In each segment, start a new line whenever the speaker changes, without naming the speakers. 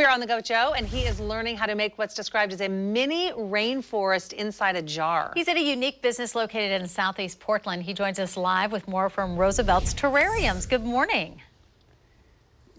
We're on the go with Joe, and he is learning how to make what's described as a mini rainforest inside a jar.
He's at a unique business located in southeast Portland. He joins us live with more from Roosevelt's Terrariums. Good morning.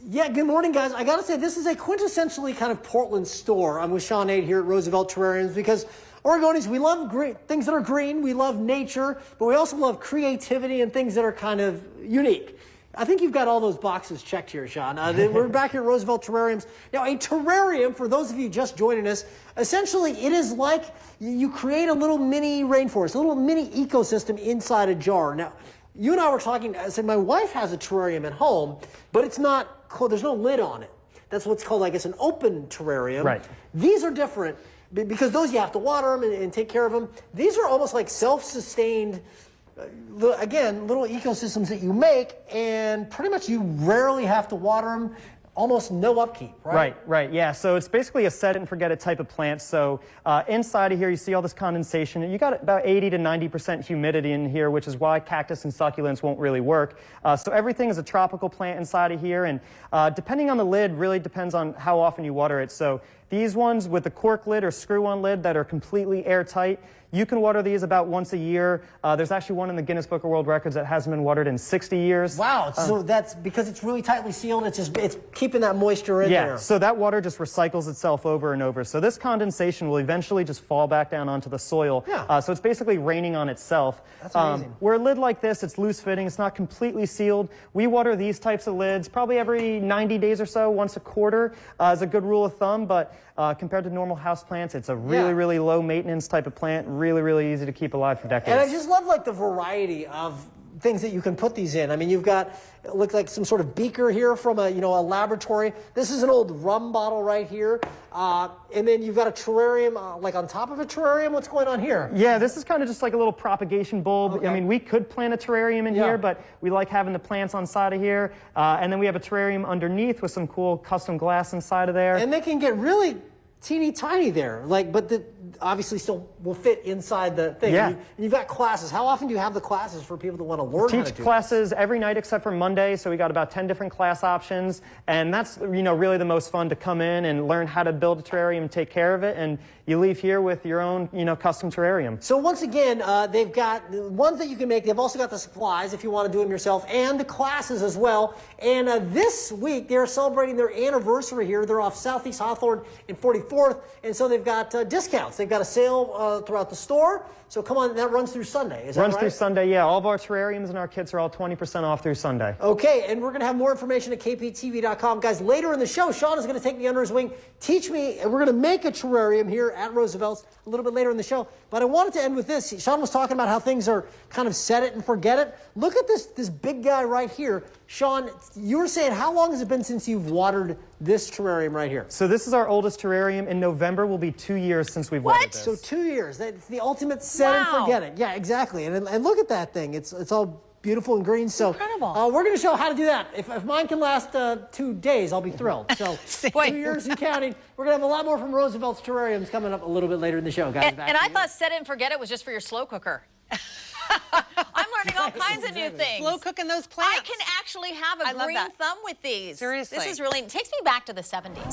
Yeah, good morning, guys. I gotta say, this is a quintessentially kind of Portland store. I'm with Sean Aid here at Roosevelt Terrariums because Oregonians, we love things that are green, we love nature, but we also love creativity and things that are kind of unique. I think you've got all those boxes checked here, Sean. We're back here at Roosevelt Terrariums. Now, a terrarium, for those of you just joining us, essentially it is like you create a little mini rainforest, a little mini ecosystem inside a jar. Now, you and I were talking, I said my wife has a terrarium at home, but it's not, there's no lid on it. That's what's called, I guess, an open terrarium.
Right.
These are different because those you have to water them and take care of them. These are almost like self-sustained, again, little ecosystems that you make, and pretty much you rarely have to water them. Almost no upkeep, right?
Right, yeah. So it's basically a set it and forget it type of plant. So inside of here, you see all this condensation. You got about 80 to 90% humidity in here, which is why cactus and succulents won't really work. So everything is a tropical plant inside of here, and depending on the lid, really depends on how often you water it. So these ones with the cork lid or screw-on lid that are completely airtight, you can water these about once a year. There's actually one in the Guinness Book of World Records that hasn't been watered in 60 years.
Wow, so that's because it's really tightly sealed, it's keeping that moisture in there.
Yeah, so that water just recycles itself over and over. So this condensation will eventually just fall back down onto the soil.
Yeah.
So it's basically raining on itself.
That's amazing.
Where a lid like this, it's loose fitting, it's not completely sealed. We water these types of lids probably every 90 days or so, once a quarter is a good rule of thumb, but compared to normal house plants, it's a really low maintenance type of plant, really easy to keep alive for decades.
And I just love like the variety of things that you can put these in. I mean, you've got, it looks like some sort of beaker here from a, a laboratory. This is an old rum bottle right here. And then you've got a terrarium, like on top of a terrarium. What's going on here?
Yeah, this is kind of just like a little propagation bulb.
Okay.
I mean, we could plant a terrarium in here, but we like having the plants on side of here. And then we have a terrarium underneath with some cool custom glass inside of there.
And they can get really teeny tiny there, but obviously still will fit inside the thing.
Yeah.
And you've got classes. How often do you have the classes for people that want to learn how to do
Teach classes every night except for Monday, so we got about 10 different class options, and that's really the most fun, to come in and learn how to build a terrarium and take care of it, and you leave here with your own custom terrarium.
So once again, they've got the ones that you can make. They've also got the supplies if you want to do them yourself, and the classes as well. And this week they're celebrating their anniversary here. They're off Southeast Hawthorne and 44th, and so they've got discounts. They've got a sale throughout the store. So come on, that runs through Sunday. Is that right?
Runs through Sunday, yeah. All of our terrariums and our kits are all 20% off through Sunday.
Okay, and we're going to have more information at kptv.com. Guys, later in the show, Sean is going to take me under his wing, teach me, and we're going to make a terrarium here at Roosevelt's a little bit later in the show. But I wanted to end with this. Sean was talking about how things are kind of set it and forget it. Look at this big guy right here. Sean, you were saying, how long has it been since you've watered this terrarium right here?
So this is our oldest terrarium. In November will be 2 years since we've watered this.
So 2 years. That's the ultimate set and forget it. Yeah, exactly. And look at that thing. It's all beautiful and green. So
incredible.
We're going to show how to do that. If mine can last 2 days, I'll be thrilled. So 2 years and counting. We're going to have a lot more from Roosevelt's Terrariums coming up a little bit later in the show, guys.
And I thought set it and forget it was just for your slow cooker. I'm learning all kinds of new things.
Slow cooking those plants.
I can actually have a green thumb with these.
Seriously.
This is really, it takes me back to the 70s.